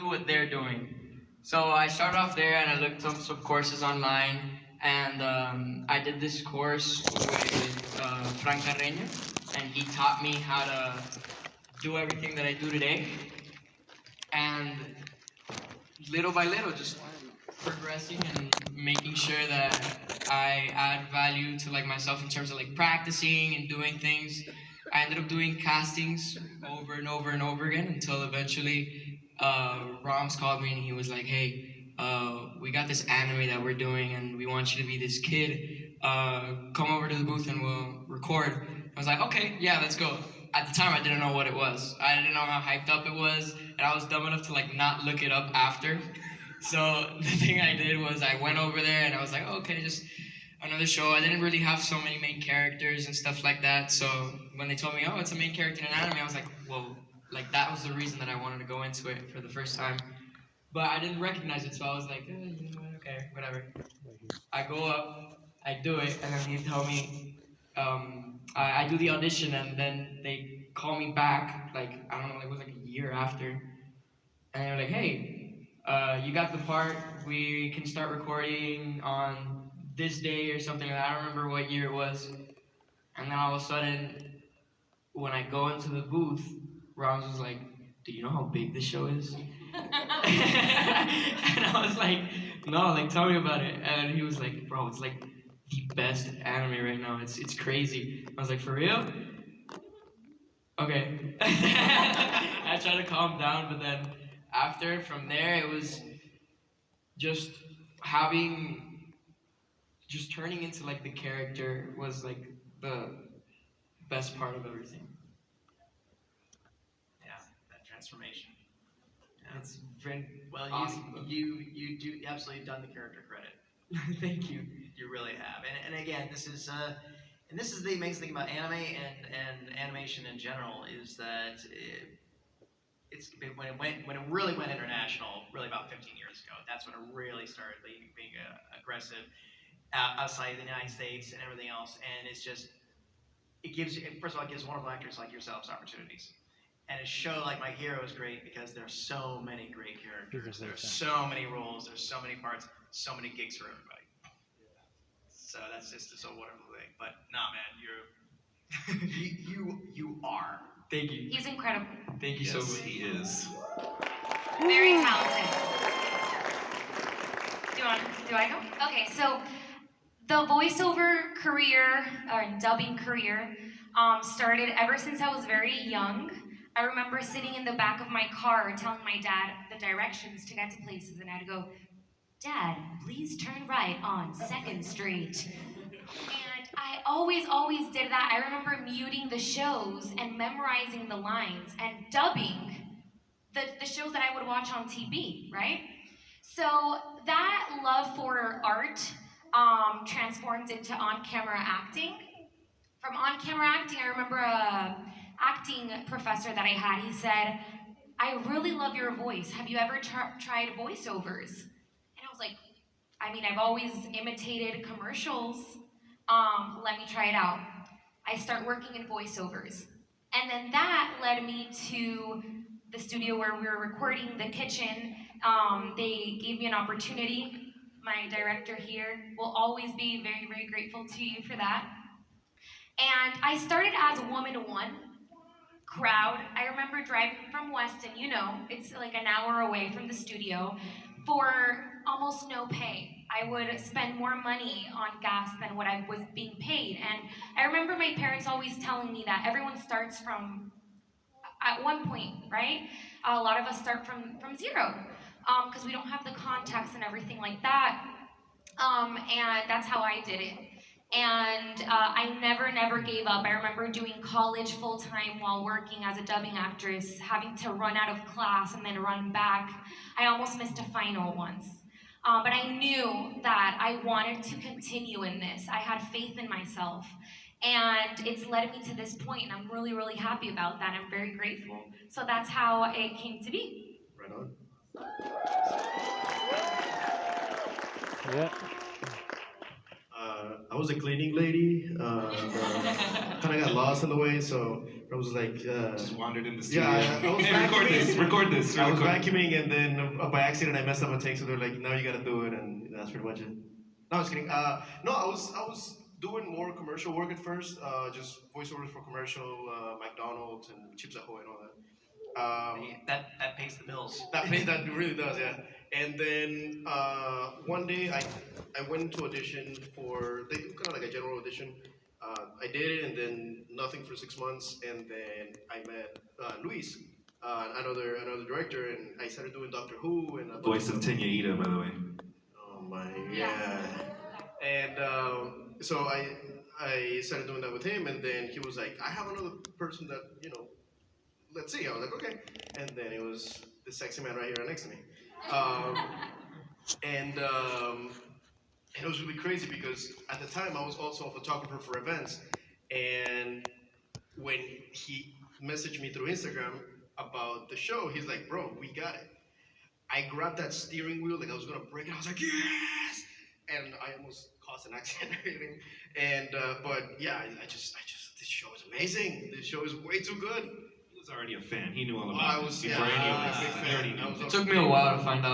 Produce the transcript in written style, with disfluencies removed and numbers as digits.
do what they're doing. So I started off there and I looked up some courses online, and I did this course with Frank Carreño, and he taught me how to do everything that I do today. And little by little, just progressing and making sure that I add value to like myself in terms of like practicing and doing things. I ended up doing castings over and over and over again until eventually Roms called me and he was like, "Hey, we got this anime that we're doing and we want you to be this kid. Come over to the booth and we'll record." I was like, "Okay, yeah, let's go." At the time, I didn't know what it was. I didn't know how hyped up it was, and I was dumb enough to like not look it up after. So the thing I did was I went over there and I was like, okay, just another show. I didn't really have so many main characters and stuff like that. So when they told me, oh, it's a main character in an anime, I was like, whoa, like that was the reason that I wanted to go into it for the first time. But I didn't recognize it, so I was like, you know what, okay, whatever. I go up, I do it, and then they tell me, I do the audition, and then they call me back, like, I don't know, it was like a year after, and they're like, hey, you got the part, we can start recording on this day or something like that. I don't remember what year it was. And then all of a sudden, when I go into the booth, Ross was like, do you know how big this show is? And I was like, no, like tell me about it. And he was like, bro, it's like the best anime right now. It's crazy. I was like, for real? Okay. I tried to calm down, but then from there, it was just having, just turning into like the character was like the best part of everything. Yeah, that transformation. Yeah. It's been well, awesome. You do absolutely done the character credit. Thank you. You really have, and again, this is the amazing thing about anime and animation in general is that when it really went international, really about 15 years ago. That's when it really started being aggressive outside the United States and everything else. And it's just it gives you first of all it gives wonderful actors like yourselves opportunities. And a show like My Hero is great because there's so many great characters. There's so many roles. There's so many parts. So many gigs for everybody. So that's just a wonderful thing. But nah, man, you are. Thank you. He's incredible. Thank you so much. He is. Very talented. Do I go? Okay, so the voiceover career or dubbing career started ever since I was very young. I remember sitting in the back of my car telling my dad the directions to get to places, and I'd go, "Dad, please turn right on 2nd Street." And I always did that. I remember muting the shows and memorizing the lines and dubbing the shows that I would watch on TV, right? So that love for art transformed into on-camera acting. From on-camera acting, I remember a acting professor that I had. He said, "I really love your voice. Have you ever tried voiceovers?" And I was like, I mean, I've always imitated commercials. Let me try it out. I start working in voiceovers. And then that led me to the studio where we were recording, the kitchen. They gave me an opportunity. My director here will always be very, very grateful to you for that. And I started as woman one crowd. I remember driving from Weston, it's like an hour away from the studio, for almost no pay. I would spend more money on gas than what I was being paid. And I remember my parents always telling me that everyone starts from at one point, right? A lot of us start from zero because we don't have the contacts and everything like that. And that's how I did it. And I never gave up. I remember doing college full time while working as a dubbing actress, having to run out of class and then run back. I almost missed a final once. But I knew that I wanted to continue in this. I had faith in myself. And it's led me to this point, and I'm really, really happy about that. I'm very grateful. So that's how it came to be. Right on. Yeah. I was a cleaning lady. Kind of got lost in the way, so I was like, Just wandered in the studio. yeah, I was Hey, record vacuuming. this. Record this. I was record. vacuuming, and then by accident I messed up a take, so they're like, now you gotta do it, and that's pretty much it. No, I was kidding. No, I was doing more commercial work at first, just voiceovers for commercial, McDonald's and Chips Ahoy and all that. That pays the bills. That really does, yeah. And then one day I went to audition for they do kind of like a general audition. I did it and then nothing for 6 months, and then I met Luis, another director, and I started doing Doctor Who and Voice of Tenya Ida, by the way. oh my yeah. And so I started doing that with him, and then he was like, I have another person that let's see. I was like, okay. And then it was the sexy man right here next to me. Um, and it was really crazy because at the time I was also a photographer for events. And when he messaged me through Instagram about the show, he's like, bro, we got it. I grabbed that steering wheel like I was gonna break it. I was like, yes! And I almost caused an accident and everything. And but yeah, I just this show is amazing. This show is way too good. He was already a fan. He knew all I about it was before any of a this. big He already fan. knew. It took me a while to find out